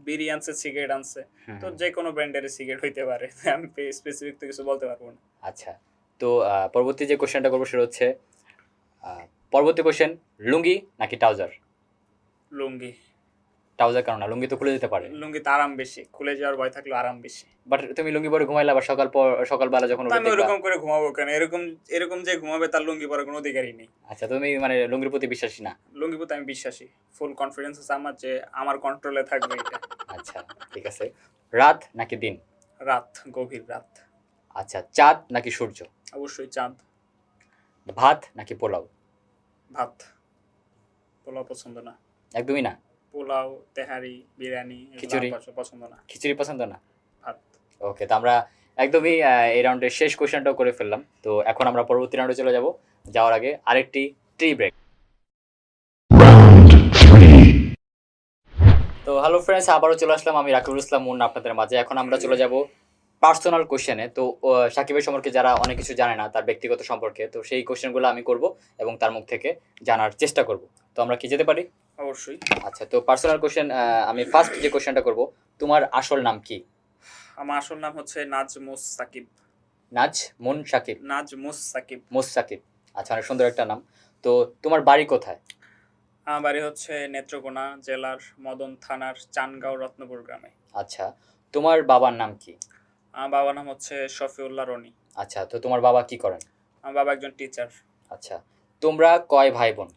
বিড়ি আনছে, সিগারেট আনছে, হুম, তো হুম। যে কোনো ব্র্যান্ডের সিগারেট হইতে পারে। আমি স্পেসিফিক তো কিছু বলতে পারবো না। আচ্ছা, তো পরবর্তী যে কোশ্চেনটা করবো সেটা হচ্ছে আহ, পরবর্তী কোশ্চেন, লুঙ্গি নাকি ট্রাউজার? লুঙ্গি। ট্রাউজার কেন না? লুঙ্গি তো খুলে দিতে পারে। লুঙ্গিতে আরাম বেশি, খুলে যাওয়ার ভয় থাকলেও আরাম বেশি। বাট তুমি লুঙ্গি পরে ঘুমাইলে আবার সকালবেলা যখন তা উঠে আমি দেখবা। ওরকম করে ঘুমাবো কেন? এরকম এরকম যে ঘুমাবে তার লুঙ্গি পরার কোনো অধিকারই নেই। আচ্ছা, তুমি মানে লুঙ্গির প্রতি বিশ্বাসী না? লুঙ্গি পরতে আমি বিশ্বাসী, ফুল কনফিডেন্স আছে আমার যে আমার কন্ট্রোলে থাকবে এটা। আচ্ছা, ঠিক আছে। রাত নাকি দিন? রাত, গভীর রাত। আচ্ছা, চাঁদ নাকি সূর্য? অবশ্যই চাঁদ। ভাত নাকি পোলাও? ভাত। পোলাও পছন্দ না। একদমই না? পোলাও, তেহারি, বিরিয়ানি এগুলো খিচুড়ি? আমার পছন্দ না। খিচুড়ি পছন্দ না? ভাত। ওকে, তো আমরা একদমই এই রাউন্ডের শেষ কোশ্চেনটাও করে ফেললাম। তো এখন আমরা পরবর্তী রাউন্ডে চলে যাব। যাওয়ার আগে আরেকটি টি ব্রেক। তো হ্যালো ফ্রেন্ডস, আবারও চলে আসলাম আমি রাকিবুল ইসলাম মুন্না আপনাদের মাঝে। এখন আমরা চলে যাব পার্সোনাল কোশ্চেনে। তো সাকিবের সম্পর্কে যারা অনেক কিছু জানে না তার ব্যক্তিগত সম্পর্কে, তো সেই কোশ্চেনগুলো আমি করব এবং তার মুখ থেকে জানার চেষ্টা করব। তো আমরা কি যেতে পারি? অবশ্যই। আচ্ছা, তো পার্সোনাল কোশ্চেন, আমি ফার্স্ট যে কোশ্চেনটা করব, তোমার আসল নাম কি? আমার আসল নাম হচ্ছে নাজমুস সাকিব। নাজমুন সাকিব? নাজমুস সাকিব। মুস্তাকিব। আচ্ছা, অনেক সুন্দর একটা নাম। তো তোমার বাড়ি কোথায়? আমার বাড়ি হচ্ছে নেত্রকোনা জেলার মদন থানার চানগাঁও রত্নপুর গ্রামে। আচ্ছা, তোমার বাবার নাম কি? আমার বাবার নাম হচ্ছে শফিউল্লাহ রনি। আচ্ছা, তো তোমার বাবা কি করেন? আমার বাবা একজন টিচার। আচ্ছা, তোমরা কয় ভাই বোন?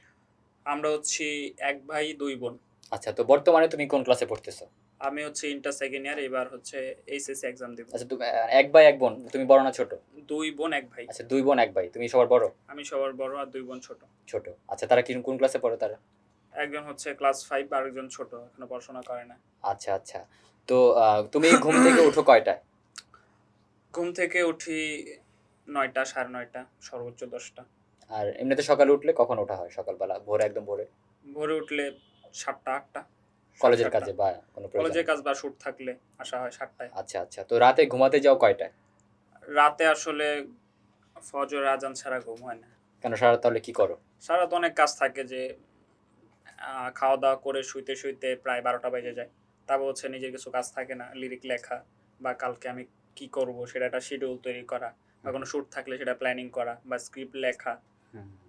আমরা হচ্ছি 1 ভাই 2 বোন। আচ্ছা, তো বর্তমানে তুমি কোন ক্লাসে পড়তেছো? আমি হচ্ছে ইন্টার সেকেন্ড ইয়ার, এবার হচ্ছে এইচএসসি এক্সাম দেব। আচ্ছা, তুমি এক ভাই এক বোন, তুমি বড় না ছোট? 2 বোন 1 ভাই। আচ্ছা, দুই বোন এক ভাই, তুমি সবার বড়? আমি সবার বড় আর 2 বোন ছোট। ছোট। আচ্ছা, তারা কি কোন ক্লাসে পড়ে তারা? একজন হচ্ছে ক্লাস 5 আর একজন ছোট, এখনো পড়াশোনা করে না। আচ্ছা আচ্ছা, তো তুমি ঘুম থেকে উঠো কয়টায়? ঘুম থেকে উঠি 9টা, 9:30, সর্বোচ্চ 10টা। আর এমনিতে সকালে উঠলে কখন ওঠা হয়? সকালবেলা ভোরে, একদম ভোরে? ভোরে উঠলে 7টা, 8টা। কলেজের কাজে বা কোনো প্রয়োজনে? কলেজের কাজ বা শুট থাকলে আসা হয় 7টায়। আচ্ছা আচ্ছা, তো রাতে ঘুমাতে যাও কয়টায়? রাতে আসলে ফজর আজান ছাড়া ঘুম হয় না। কেন, সারা তাহলে কি করো? সারা তো অনেক কাজ থাকে, যে খাওয়া দাওয়া করে শুইতে শুইতে প্রায় 12টা বেজে যায়। তারপর হচ্ছে নিজের কিছু কাজ থাকে না, লিরিক লেখা বা কালকে আমি কি করব সেটা একটা শিডিউল তৈরি করা, বা কোনো শুট থাকলে সেটা প্ল্যানিং করা, বা স্ক্রিপ্ট লেখা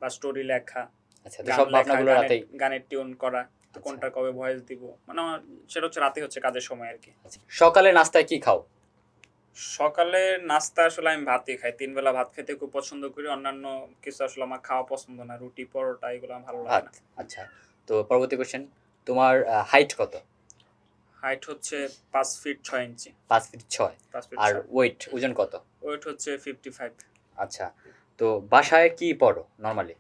বা স্টোরি লেখা, আচ্ছা, তো গান সব লেখা, ভাবনাগুলো রাতেই? গানের টিউন করা, তো আচ্ছা। কোনটা কবে ভয়েস দিব, মানে আমার সেটা হচ্ছে রাতে হচ্ছে কাজের সময় আর কি। আচ্ছা, সকালে নাস্তায় কি খাও? সকালে নাস্তা আসলে আমি ভাতই খাই, 3 বেলা ভাত খেতে খুব পছন্দ করি। অন্যান্য কিছু আসলে আমার খাওয়া পছন্দ না, রুটি পরোটা এগুলো আমার ভালো লাগে ভাত। না। আচ্ছা, তো পরবর্তী কোশ্চেন, তোমার হাইট কত? হাইট হচ্ছে 5 ফিট 6 ইঞ্চি। 5 ফিট 6? 5 ফিট আর 6। ওয়েট, ওজন কত? ওয়েট হচ্ছে 55। আচ্ছা, তো বাসায় কি পড়ো নর্মালি?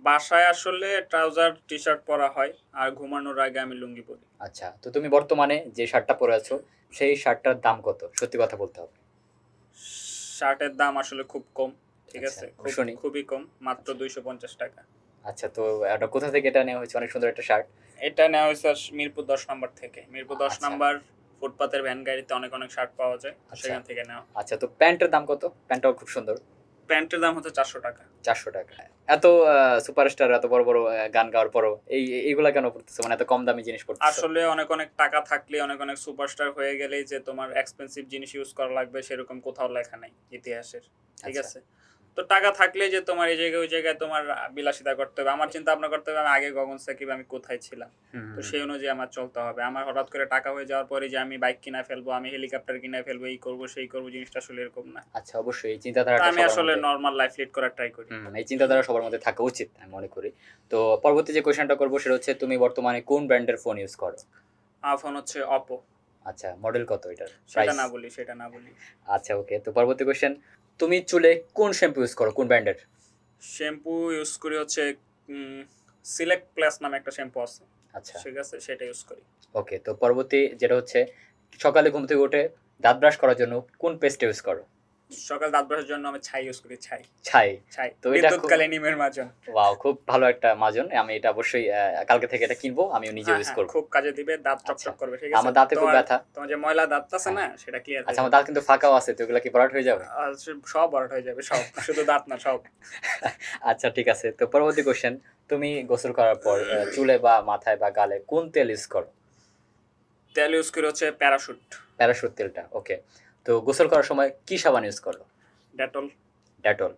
বাসায় আসলে ট্রাউজার টি শার্ট পরা হয়, আর ঘুমানোর আগে আমি লুঙ্গি পরি। আচ্ছা, তো তুমি বর্তমানে যে শার্টটা পরে আছো সেই শার্টটার দাম কত? সত্যি কথা বলতে হবে। শার্টের দাম আসলে খুব কম, ঠিক আচ্ছা, আছে, শুনি। খুবই কম, মাত্র আচ্ছা। 250 টাকা। আচ্ছা, তো এটা কোথা থেকে এটা নেওয়া হয়েছে? অনেক সুন্দর একটা শার্ট। এটা নেওয়া হয়েছে মিরপুর 10 নম্বর থেকে। মিরপুর 10 আচ্ছা। নম্বর ফুটপাতের ভ্যান গাড়িতে অনেক অনেক শার্ট পাওয়া যায়, তো আচ্ছা। সেখান থেকে নেওয়া। আচ্ছা, তো প্যান্টের দাম কত? প্যান্টটাও খুব সুন্দর। প্যান্টের দাম হচ্ছে 400 টাকা। 400 টাকা। এত সুপারস্টার এত বড়, বড় গান গাওয়ার পরও এইগুলা কেন পড়তেছো? মানে এত কম দামি জিনিস পড়তেছো? আসলে অনেক অনেক টাকা থাকলে, অনেক অনেক সুপারস্টার হয়ে গেলেই যে তোমার এক্সপেন্সিভ জিনিস ইউজ করা লাগবে সেরকম কোথাও লেখা নাই ইতিহাসের, ঠিক আচ্ছা। আছে। তো টাকা থাকলে যে তোমার এই জায়গায় ওই জায়গায় তোমার বিলাসিতা করতে হবে, আমার চিন্তা ভাবনা করতে হবে আমি আগে গগন সাকিব আমি কোথায় ছিলাম, তো সেই অনুযায়ী আমার চলতে হবে। আমার হঠাৎ করে টাকা হয়ে যাওয়ার পরে যে আমি বাইক কিনা ফেলবো, আমি হেলিকপ্টার কিনা ফেলবো, এই করবো সেই করবো, জিনিসটা আসলে এরকম না। আচ্ছা, অবশ্যই এই তো চিন্তাধারাটা আমি সবার আসলে মধ্যে নর্মাল লাইফ লিড করার ট্রাই করি। এই চিন্তাধারা সবার মধ্যে থাকা উচিত আমি মনে করি। তো পরবর্তী যে কোয়েশ্চেনটা করবো সেটা হচ্ছে তুমি বর্তমানে কোন ব্র্যান্ডের ফোন ইউজ করো? আমার ফোন হচ্ছে অপো। আচ্ছা, মডেল কত এটার? সেটা প্রাইস? না বলি, সেটা না বলি। আচ্ছা, ওকে। তো পরবর্তী কোয়েশ্চেন, তুমি চুলে কোন শ্যাম্পু ইউজ করো? কোন ব্র্যান্ডের? শ্যাম্পু ইউজ করি হচ্ছে সিলেক্ট প্লাস নামে একটা শ্যাম্পু আছে, আচ্ছা, ঠিক আছে, সেটা ইউজ করি। ওকে। তো পরবর্তী যেটা হচ্ছে সকালে ঘুম থেকে উঠে দাঁত ব্রাশ করার জন্য কোন পেস্ট ইউজ করো? সকাল দাঁত ব্রাশের জন্য আমি ছাই ইউজ করি, ছাই। ছাই? ছাই তো এটা বিদ্যুৎকালে নিমের মাজন। ওয়াও, খুব ভালো একটা মাজন। আমি এটা অবশ্যই কালকে থেকে এটা কিনবো, আমিও নিজে হ্যাঁ, ইউজ হ্যাঁ, করবো। খুব কাজে দিবে, দাঁত আচ্ছা, চকচক করবে, ঠিক আছে। আমার দাঁতে খুব ব্যথা। তোমার যে ময়লা দাঁত আছে হ্যাঁ। না, সেটা ক্লিয়ার আচ্ছা, আমার দাঁত কিন্তু ফাঁকাও আছে, তো এগুলো কি ভরাট হয়ে যাবে? সব বড় হয়ে যাবে, সব, শুধু দাঁত না, সব। আচ্ছা, ঠিক আছে। তো পরবর্তী কোশ্চেন, তুমি গোসল করার পর চুলে বা মাথায় বা গালে কোন তেল ইউজ করো? তেল ইউজ করি হচ্ছে প্যারাশুট। প্যারাশুট তেলটা, ওকে। তো গোসল করার সময় কি সাবান ইউজ করো? ডেটল। ডেটল।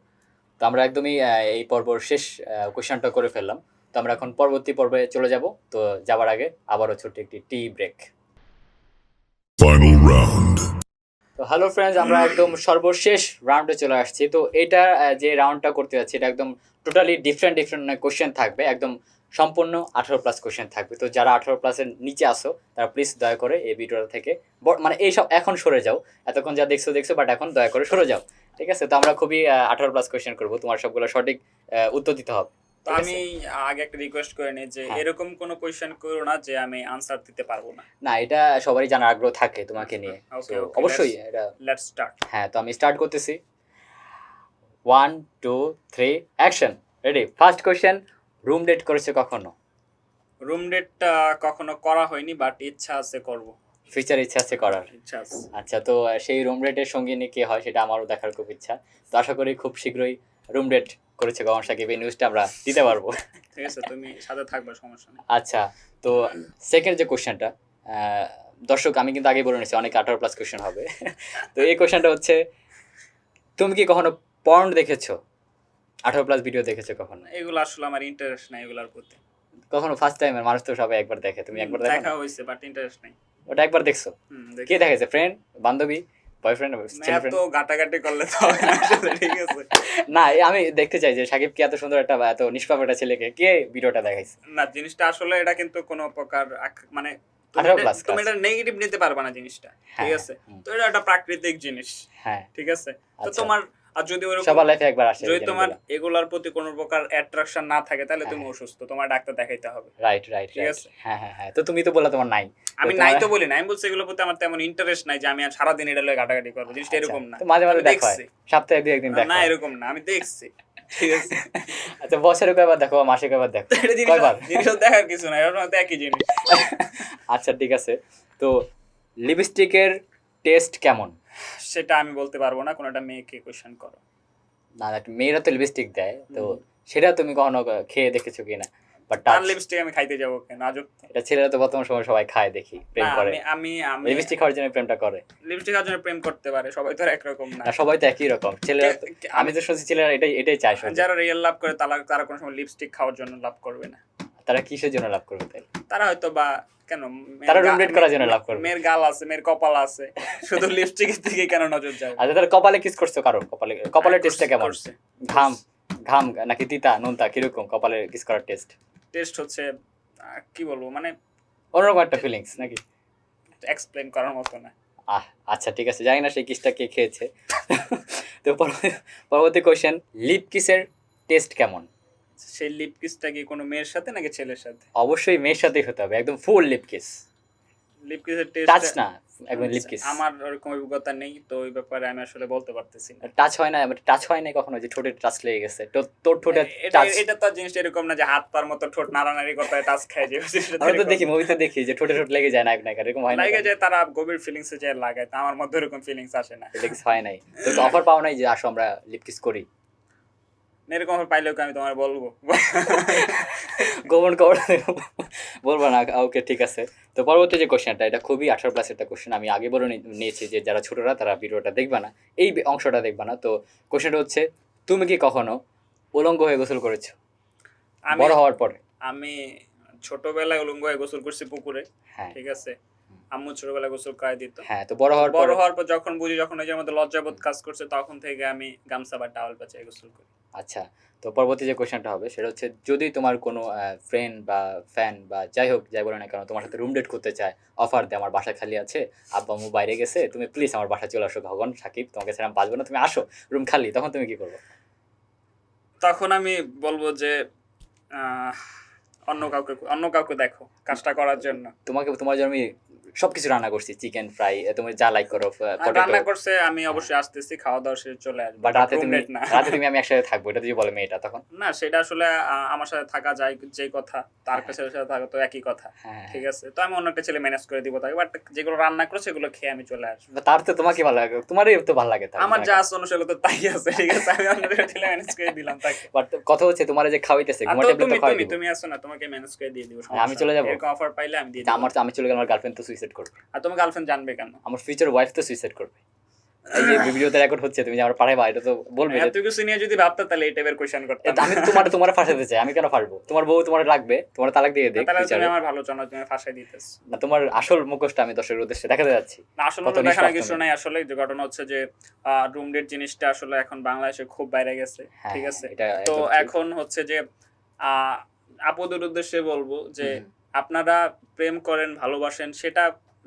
তো আমরা একদমই এই পর্বর শেষ কোশ্চেনটা করে ফেললাম। তো আমরা এখন পরবর্তী পর্বে চলে যাব। তো যাবার আগে আবারও ছোট্ট একটি টি ব্রেক। Final round. তো হ্যালো ফ্রেন্ডস, আমরা একদম সর্বশেষ রাউন্ডে চলে আসছি। তো এটা যে রাউন্ডটা করতে যাচ্ছি এটা একদম টোটালি ডিফারেন্ট কোশ্চেন থাকবে, একদম সম্পূর্ণ 18+ কোশ্চেন থাকবে। তো যারা 18+-এর নিচে আসো তারা প্লিজ দয়া করে এই ভিডিওটা থেকে মানে এইসব এখন সরে যাও। এতক্ষণ যা দেখছো বাট এখন দয়া করে সরে যাও, ঠিক আছে? তো আমরা খুবই 18+ কোশ্চেন করবো, তোমার সবগুলো সঠিক উত্তর দিতে হবে। তো ঠিক আমি আছে? আগে একটা রিকোয়েস্ট করে নিই যে হ্যাঁ। এরকম কোনো কোয়েশ্চেন করো না যে আমি আনসার দিতে পারবো না। না, এটা সবারই জানার আগ্রহ থাকে তোমাকে নিয়ে। ওকে, তো ওকে, অবশ্যই এটা লেটস স্টার্ট। হ্যাঁ, তো আমি স্টার্ট করতেছি। 1 2 3 action. Ready? First question, room date করেছো কখনো? রুম ডেটটা কখনো করা হয়নি, বাট ইচ্ছা আছে করব। ফিউচার ইচ্ছা আছে করার? ইচ্ছা আছে। আচ্ছা, তো সেই রুম ডেটের সঙ্গিনী কে হয় সেটা আমারও দেখার খুব ইচ্ছা। তো আশা করি খুব শীঘ্রই রুম ডেট করেছে গগন সাকিব, এই নিউজটা আমরা দিতে পারবো। ঠিক আছে, তুমি সাথে থাকবে, সমস্যা নেই। আচ্ছা, তো সেকেন্ড যে কোশ্চেনটা, দর্শক আমি কিন্তু আগেই বলে নিচ্ছি অনেক 18+ কোশ্চেন হবে। তো এই কোশ্চেনটা হচ্ছে, তুমি কি কখনো পর্ন দেখেছো? 18+ ভিডিও দেখেছো কখনো? এগুলো আসলে আমার ইন্টারেস্ট নাই এগুলোর প্রতি। কখনো ফার্স্ট টাইমের মানুষ তো সবাই একবার দেখে, তুমি একবার দেখো দেখা না? হয়েছে, বাট ইন্টারেস্ট নাই। ওটা একবার দেখছো? দেখি। কে দেখাইছে? ফ্রেন্ড, বান্ধবী, বয়ফ্রেন্ড, ছেলে এত ফ্রেন্ড? গাটাগাটি করলে তো হবে না আসলে, ঠিক আছে। না, আমি দেখতে চাই যে সাকিব কি এত সুন্দর একটা বা এত নিষ্পাপ একটা ছেলেকে কে ভিডিওটা দেখাইছে। না, জিনিসটা আসলে এটা কিন্তু কোনো প্রকার মানে 18+ তুমি কাজ। এটা নেগেটিভ নিতে পারবে না জিনিসটা, ঠিক হ্যাঁ, আছে। হুম। তো এটা একটা প্রাকৃতিক জিনিস, হ্যাঁ, ঠিক আছে। তো আচ্ছা। তোমার আর যদি ওরকম সবার লাইফে একবার আসে যদি তোমার এগুলার প্রতি কোনো প্রকার অ্যাট্রাকশন না থাকে তাহলে তুমি হ্যাঁ। অসুস্থ, তোমার ডাক্তার দেখাইতে হবে। রাইট, ঠিক আছে। হ্যাঁ, হ্যাঁ, হ্যাঁ। তো তুমি তো বললা তোমার নাই। আমি তো নাই তোমার- তো বলি না, আমি বলছি এগুলোর প্রতি আমার তেমন ইন্টারেস্ট নাই যে আমি আর সারাদিন এটা লয়ে ঘাটাঘাটি করবো, জিনিসটা আচ্ছা, এরকম না। তো মাঝে মাঝে আমি দেখা হয়, দেখছি। সপ্তাহে 2-1 দিন দেখা না, হয়। এরকম না, আমি দেখছি, ঠিক আছে। আচ্ছা, বছরে কয়বার দেখো বা মাসে কয়বার দেখো? এটা কয়বার? জিনিসটা দেখার কিছু না, এর মধ্যে একই জিনিস। আচ্ছা, ঠিক আছে। তো লিপস্টিকের টেস্ট কেমন? সেটা আমি বলতে পারবো না, কোনো একটা মেয়েকে কোয়েশ্চেন করো। না, মেয়েরা তো লিপস্টিক দেয়, তো হুম। সেটা তুমি কখনো খেয়ে দেখেছো কিনা? বাট তার লিপস্টিক আমি খাইতে যাবো কেন, আজব তো। এটা ছেলেরা তো বর্তমান সময় সবাই খায়, দেখি প্রেম না, করে। আমি আমি লিপস্টিক খাওয়ার জন্য প্রেমটা করে লিপস্টিক আর জন্য প্রেম করতে পারে, সবাই তো আর একরকম না। না, সবাই তো একই রকম ছেলেরা তো- আমি তো শুনছি ছেলেরা এটাই চায় শুনতে। যারা রিয়েল লাভ করে তারা কোনো সময় লিপস্টিক খাওয়ার জন্য লাভ করবে না। তারা কিসের জন্য লাভ করবে তাই? তারা হয়তো বা কেন তারা room date করার জন্য লাভ করবে। মেয়ের গাল আছে, মেয়ের কপাল আছে, শুধু লিপস্টিকের দিকে কেন নজর যাবে? আচ্ছা, তারা কপালে কিস করছো কারো? কপালের টেস্টটা কেমন? করছে। ঘাম ঘাম নাকি তিতা নুনতা কিরকম কপালে কিস করার টেস্ট? টেস্ট হচ্ছে কি বলবো, মানে অন্যরকম একটা ফিলিংস নাকি? এক্সপ্লেন করার মতো না। আচ্ছা, ঠিক আছে, জানি না সেই কিসটা কে খেয়েছে। তো পরবর্তী কোশ্চেন, লিপ কিসের টেস্ট কেমন? সেই লিপ কিসটা কি কোনো মেয়ের সাথে নাকি ছেলের সাথে? অবশ্যই মেয়ের সাথেই হতে হবে, একদম ফুল লিপ কিস, লিপ কিসের টাচ টেস্ট না, একদম লিপ কিস। আমার ওরকম অভিজ্ঞতা নেই, তো ওই ব্যাপারে আমি আসলে বলতে পারতেছি না। টাচ হয় না, টাচ হয় না কখনো যে ঠোঁটে টাচ লেগে গেছে? তোর ঠোঁটে এটা টাচ, এটা তো জিনিসটা এরকম না যে হাত পার মতো ঠোঁট নাড়ানাড়ি করতে টাচ খায় যে আমরা তো দেখি, মুভিতে দেখি যে ঠোঁটে ঠোঁট লেগে যায় নায়ক নায়িকার, এরকম হয় না? লাগে যায়, তারা গভীর ফিলিংস এ যায় লাগায়, তা আমার মধ্যে এরকম ফিলিংস আসে না। ফিলিংস হয় নাই তো? অফার পাও নাই যে আসো আমরা লিপ কিস করি? এরকম আমার পাইলেও কি আমি তোমার বলবো? গোপন খবর বলবো না? ওকে, ঠিক আছে। তো পরবর্তী যে কোশ্চেনটা, এটা খুবই 18+ একটা কোশ্চেন, আমি আগে বলে নিয়েছি যে যারা ছোটরা তারা ভিডিওটা দেখবা না, এই অংশটা দেখবা না। তো কোশ্চেনটা হচ্ছে, তুমি কি কখনো উলঙ্গ হয়ে গোসল করেছো আমি বড় হওয়ার পরে? আমি ছোটবেলায় উলঙ্গ হয়ে গোসল করছি পুকুরে, হ্যাঁ ঠিক আছে। আম্মু ছোটবেলায় গোসল করায় দিত। হ্যাঁ, তো বড় হওয়ার বড় পর? হওয়ার পর যখন বুঝি, যখন ওই যে আমাদের লজ্জাবোধ কাজ করছে, তখন থেকে আমি গামছা বা টাওয়াল পেঁচাই গোসল করি। আচ্ছা, তো পরবর্তী যে কোশ্চেনটা হবে সেটা হচ্ছে, যদি তোমার কোনো ফ্রেন্ড বা ফ্যান বা যাই হোক, যাই বলে না কেন, তোমার সাথে রুম ডেট করতে চায়, অফার দেয়, আমার বাসা খালি আছে, আব্বা আম্মু বাইরে গেছে, তুমি প্লিজ আমার বাসা চলে আসো, ভগবান সাকিব তোমাকে ছাড়া আমি বাঁচবো না, তুমি আসো, রুম খালি, তখন তুমি কি করবো? তখন আমি বলবো যে অন্য কাউকে দেখো কাজটা করার জন্য। তোমার জন্য আমি সবকিছু রান্না করছি, চিকেন ফ্রাই, তুমি যা লাইক করো, রান্না করছে, আমি অবশ্যই আসতেছি, খাওয়া দাওয়া শেষে চলে আসবো। বাট রাতে তুমি না, আমি একসাথে থাকবো, এটা যদি বলে মেয়েটা, তখন? না, সেটা আসলে আমার সাথে থাকা যায় যে কথা, তার ছেলের সাথে থাকা তো একই কথা, হ্যাঁ, ঠিক আছে। তো আমি অন্য একটা ছেলে ম্যানেজ করে দিব তাকে, বাট যেগুলো রান্না করে সেগুলো খেয়ে আমি চলে আসবো। তার তো তোমাকে ভালো লাগে, তোমারই তো ভালো লাগে তার। আমার যা আছে অনুসারে তো তাই আছে, ঠিক আছে, আমি অন্য একটা ছেলে ম্যানেজ করে দিলাম তাকে। বাট কথা হচ্ছে, তোমার যে খাওয়াইতেছে, আর ঘুমার তো ট্যাবলেট তো খাওয়াই দিব। তুমি আসো না, তোমাকে ম্যানেজ করে দিয়ে দিব, আমি চলে যাবো? এরকম অফার পাইলে আমি দিয়ে তা দিব। আমি চলে গেলে আমার গার্লফ্রেন্ড তো সুইসাইড করবে। আর তোমার গার্লফ্রেন্ড জানবে কেন? আমার ফিউচার ওয়াইফ তো সুইসাইড করবে। এই যে ভিডিওতে রেকর্ড হচ্ছে, তুমি যে আমার পাঠাইবা, এটা তো বলবে যে তুই কিছু নিয়ে যদি ভাবতা তাহলে এই টাইপের কোশ্চেন করতাম। আমি তোমার ফাঁসাতে চাই, আমি কেন ফাঁসবো? তোমার বউ তোমার লাগবে, তোমার তালাক দিয়ে দেখ তাহলে তুমি ফিউচারে। আমার ভালো চাও না, তুমি ফাঁসাই দিতেছ না, তোমার আসল মুখোশটা আমি দর্শকের উদ্দেশ্যে দেখাতে যাচ্ছি। না। আসলে কত দেখানোর নিঃস্বার্থ কিছু মেয়ে। নাই। আসলে যে ঘটনা হচ্ছে যে রুম ডেট জিনিসটা আসলে এখন বাংলাদেশে খুব বাইরে গেছে, হ্যাঁ, ঠিক আছে। এটা তো একদম ঠিক। এখন হচ্ছে যে আপুদের উদ্দেশ্যে বলবো যে হুম। আপনারা প্রেম করেন, ভালোবাসেন, সেটা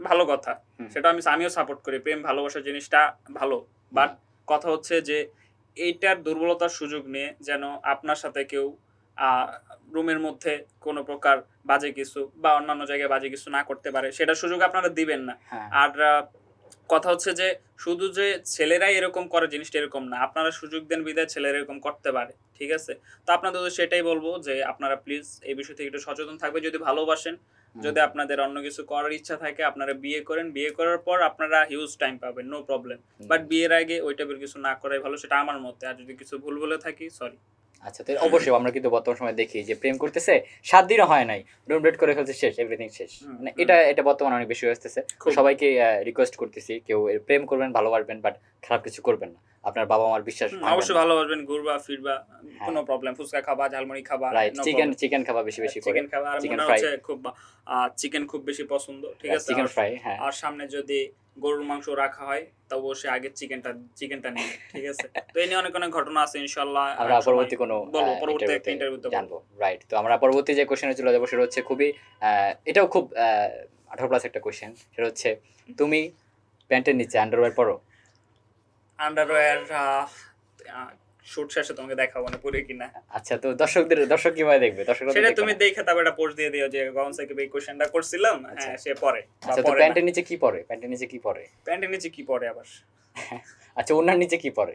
ভালো কথা, হুম। সেটা আমিও সাপোর্ট করি। প্রেম ভালোবাসা জিনিসটা ভালো, বাট কথা হচ্ছে যে এইটার দুর্বলতার সুযোগ নিয়ে যেন আপনার সাথে কেউ রুমের মধ্যে কোনো প্রকার বাজে কিছু বা অন্যান্য জায়গায় বাজে কিছু না করতে পারে, সেটা সুযোগ আপনারা দিবেন না। হ্যাঁ। আর কথা হচ্ছে যে শুধু যে ছেলেরাই এরকম করে জিনিসটা এরকম না, আপনারা সুযোগ দেন বিধায় ছেলেরা এরকম করতে পারে, ঠিক আছে। তো আপনাদের সেটাই বলবো যে আপনারা প্লিজ এই বিষয় থেকে একটু সচেতন থাকবে। যদি ভালোবাসেন, যদি আপনাদের অন্য কিছু করার ইচ্ছা থাকে, আপনারা বিয়ে করেন, বিয়ে করার পর আপনারা হিউজ টাইম পাবেন, নো প্রবলেম। বাট বিয়ের আগে ওই টাইপের কিছু না করাই ভালো, সেটা আমার মতে। আর যদি কিছু ভুল বলে থাকি, সরি। আচ্ছা, তো অবশ্যই আমরা কিন্তু বর্তমান সময় দেখি যে প্রেম করতেছে 7 দিনও হয় নাই, রুম ডেট করে ফেলছে, শেষ, এভরিথিং শেষ। মানে এটা বর্তমানে অনেক বেশি হয়েছে। সবাইকে রিকোয়েস্ট করতেছি, কেউ প্রেম করবেন, ভালোবাসবেন, বাট খারাপ কিছু করবেন না, আপনার বাবা মার বিশ্বাস অবশ্যই ভালোবাসবেন, ঘুরবা ফিরবা, কোনো প্রবলেম, ফুচকা খাবা, ঝালমুড়ি খাবা, রাইট, চিকেন খাবা বেশি বেশি করে, চিকেন খাবা। আর মনে হচ্ছে খুব চিকেন খুব বেশি পছন্দ, ঠিক আছে। চিকেন ফ্রাই, হ্যাঁ। আর সামনে যদি গরুর মাংস রাখা হয় তবে অবশ্যই আগে চিকেনটা নিয়ে, ঠিক আছে। তো এই নিয়ে অনেক অনেক ঘটনা আছে, ইনশাআল্লাহ আমরা পরবর্তী কোনো পরবর্তী একটা ইন্টারভিউতে জানবো। রাইট, তো আমরা পরবর্তী যে কোশ্চেনে চলে যাবো সেটা হচ্ছে খুবই এটাও খুব 18+ একটা কোশ্চেন। সেটা হচ্ছে, তুমি প্যান্টের নিচে আন্ডারওয়্যার পরো? আন্ডারওয়্যার শুট শেষে তোমাকে দেখাবো না পুরো কিনা। আচ্ছা, তো দর্শক কিভাবে দেখবে? সেটা তুমি দেখে তারপর একটা পোস্ট দিয়ে দিও যে গগন সাকিব এই কোশ্চেনটা করছিলাম, হ্যাঁ সে পরে। আচ্ছা, তো প্যান্টের নিচে কি পরে? প্যান্টের নিচে কি পরে আবার? আচ্ছা, ওনার নিচে কি পরে?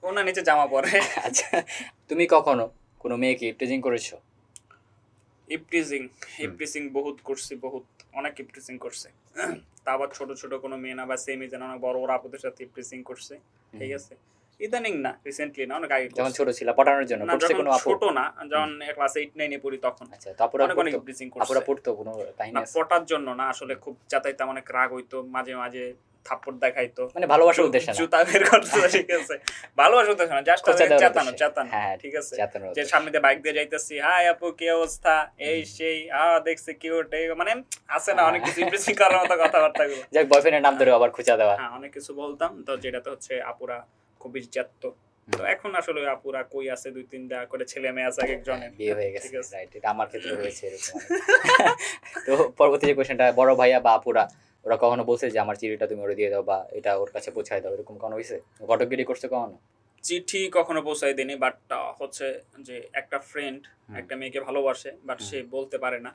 ওনার নিচে জামা পরে। আচ্ছা, তুমি কখনো কোনো মেয়েকে ইপটিজিং করেছো? ইপটিজিং বহুত করছি, অনেক ইপটিজিং করছে। তা আবার ছোট ছোট কোনো মেয়ে না, বা সেমি যেন অনেক বড় বড় আপুদের সাথে ইপটিজিং করছে, ঠিক আছে। ইদানিং না, রিসেন্টলি না, অনেক আগে। যখন ছোট ছিল, পটানোর জন্য করছে কোনো আপু? ছোট না, যখন ক্লাস 8-9 এ পড়ি তখন। আচ্ছা, তো আপুরা পড়তো কোনো কাহিনী আছে? পটার জন্য না, আসলে খুব যাতাইতাম, অনেক রাগ হইতো, মাঝে মাঝে থাপ্পড় দেখাইতো, মানে ভালোবাসার উদ্দেশ্যে না, জুতা বের করতো, ঠিক আছে। ভালোবাসার উদ্দেশ্যে না, জাস্ট চেতানো, ঠিক আছে। যে সামনে দিয়ে বাইক দিয়ে যাইতেছি, হাই আপু কি অবস্থা, এই সেই, দেখছে কিউট, মানে আছে না অনেক কিছু ইমপ্রেসিং করার মতো কথাবার্তাগুলো। যাক, বয়ফ্রেন্ডের নাম ধরে আবার খুঁজা দেওয়া, হ্যাঁ, অনেক কিছু বলতাম। তো যেটাতে হচ্ছে আপুরা খুব জাততো। তো এখন আসলে আপুরা কই আছে, 2-3টা করে ছেলে মেয়ে আছে, একজনের বিয়ে হয়ে গেছে। রাইট, এটা আমার ক্ষেত্রে হয়েছে এরকম। তো পরবর্তী যে কোশ্চেনটা, বড় ভাইয়া বা আপুরা ওরা কখনো বলছে যে আমার চিঠিটা তুমি ওরে দিয়ে দাও, বা এটা ওর কাছে পৌঁছায় দাও, এরকম কখনো হয়েছে? ঘটকগিরি করছে কখনো? চিঠি কখনো পৌঁছাই দিইনি, বাট হচ্ছে যে একটা ফ্রেন্ড একটা মেয়েকে ভালোবাসে, বাট সে বলতে পারে না,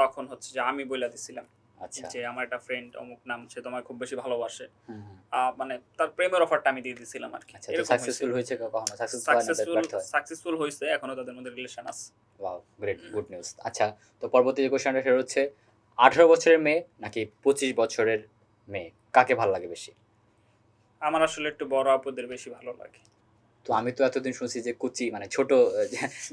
তখন হচ্ছে যে আমি বইলা দিছিলাম আচ্ছা যে আমার একটা ফ্রেন্ড অমুক নাম, সে তোমায় খুব বেশি ভালোবাসে। হুম, হুম। মানে তার প্রেমের অফারটা আমি দিয়ে দিছিলাম আর কি। আচ্ছা, তো সাকসেসফুল হয়েছে কখনো? সাকসেসফুল হয়েছে, এখনো তাদের মধ্যে রিলেশন আছে। Wow, great, good news. আচ্ছা, তো পরবর্তী যে কোশ্চেনটা সেটা হচ্ছে 18 বছরের মেয়ে নাকি 25 বছরের মেয়ে, কাকে ভালো লাগে বেশি? আমার আসলে একটু বড় আপুদের বেশি ভালো লাগে। তো আমি তো এতদিন শুনছি যে কুচি মানে ছোট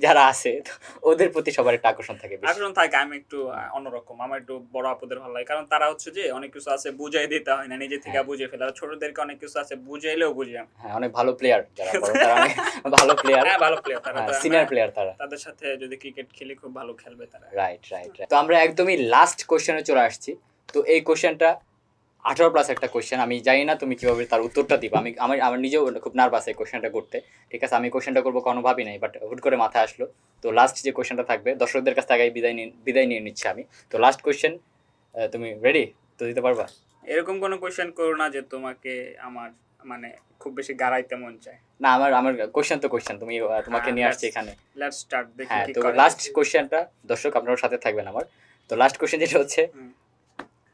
যারা আছে তো ওদের প্রতি সবার একটা আকর্ষণ থাকে বেশি। আসলে থাকে আমি একটু অন্যরকম, আমার একটু বড় আপুদের ভালো লাগে, কারণ তারা হচ্ছে যে অনেক কিছু আছে বুঝাই দিতে হয় না, নিজে থেকে হ্যাঁ। বুঝে ফেলে। আর ছোটদেরকে অনেক কিছু আছে বুঝাইলেও বুঝি আমি। হ্যাঁ, অনেক ভালো প্লেয়ার যারা বড়, তারা অনেক ভালো প্লেয়ার, হ্যাঁ, ভালো প্লেয়ার তারা, সিনিয়র প্লেয়ার তারা। তাদের সাথে যদি ক্রিকেট খেলি খুব ভালো খেলবে তারা। Right right. তো আমরা একদমই লাস্ট কোশ্চেনে চলে আসছি। তো এই কোশ্চেনটা 18+ একটা কোশ্চেন, আমি জানি না তুমি কিভাবে তার উত্তরটা দিবা। আমার নিজেও খুব নার্ভাস এই কোশ্চেনটা করতে। ঠিক আছে, আমি কোশ্চেনটা করবো কোনো ভাবি নাই, বাট হুট করে মাথায় আসলো। তো লাস্ট যে কোশ্চেনটা থাকবে, দর্শকদের কাছ থেকে বিদায় নিয়ে নিচ্ছি আমি। তো লাস্ট কোশ্চেন, তুমি রেডি তো? দিতে পারবা? এরকম কোনো কোশ্চেন করো না যে তোমাকে আমার মানে খুব বেশি গাড়াইতে মন চায়। না, আমার কোশ্চেন তো কোশ্চেন, তোমাকে নিয়ে আসছি এখানে। লেটস স্টার্ট, দেখি হ্যাঁ, কি তো করে। লাস্ট কোশ্চেনটা, দর্শক আপনার সাথে থাকবেন আমার। তো লাস্ট কোশ্চেন যেটা হচ্ছে,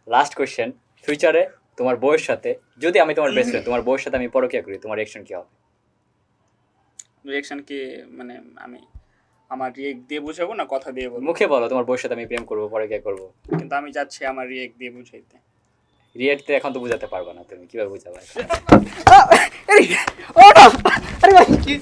লাস্ট কোশ্চেন, ফিউচারে তোমার বউয়ের সাথে, যদি আমি তোমার বেস্ট ফ্রেন্ড, তোমার বউয়ের সাথে আমি পরকীয়া করি, তোমার রিঅ্যাকশন কি হবে? রিঅ্যাকশন কি মানে আমি আমার রিয়েক্ট দিয়ে বুঝাবো না কথা দিয়ে বলবো? মুখে বলো তোমার বউয়ের সাথে আমি প্রেম করবো, পরকীয়া করবো। কিন্তু আমি চাচ্ছি আমার রিয়েক্ট দিয়ে বুঝাইতে। রিয়েক্টে এখন তো বুঝাতে পারবা না, তুমি কিভাবে বুঝাবে? আরে ভাই কি